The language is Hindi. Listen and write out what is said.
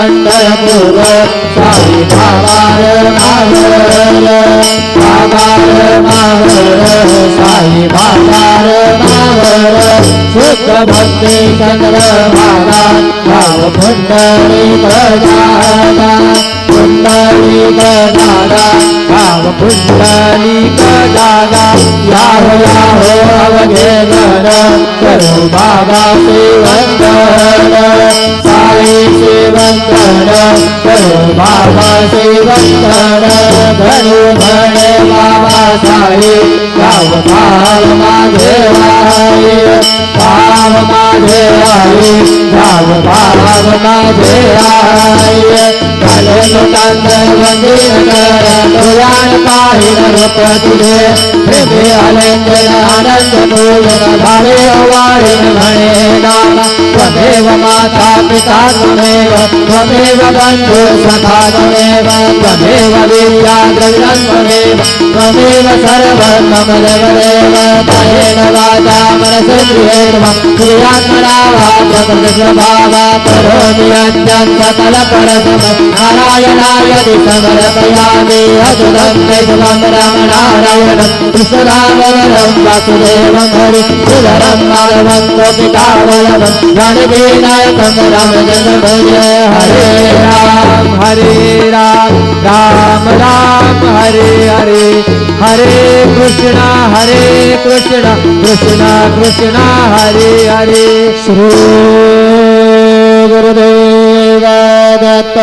पंढरपूर साई बाबार मावर साई बाबार मावर शुद्ध भक्ती चंद्रभागा भाव पुंडलिक दादा पुंडलिक दादा भाव पुंडलिक दादा याहो याहो अवघे घर करो बाबा शिवंदर साई शिवंदर करो बाबा शिवंदर घडू घडे बाबा साई गाव भाव माझे आई भाव माझे आई गाव भाव माझे आई काले लोकांतर मंदिर कर तुझ्यान पाहिन रूप तुझे प्रेमे आनंदन आनंद पूजन भावे वाळीन म्हणे नाम त्वमेव माता पिता त्वमेव त्वमेव बंधु सखा त्वमेव त्वमेव विद्या द्रविणं त्वमेव त्वमेव सर्वं मम देवदेव कायेन वाचा मनसेन्द्रियेण क्रियात्मना वा प्रकृतिस्वभावा करोमि यज्ञं सकलपरसमं नारायणाय समर्पयामि अच्युतं केशवं रामनारायणं कृष्णरामवरं वासुदेवं हरि श्रीधरं माधवं गोपिकावल्लभं जानकीनायकं रामचन्द्रं भजे हरे राम राम राम हरे हरे हरे कृष्ण कृष्ण कृष्ण हरे हरे श्री गुरुदेव दत्त।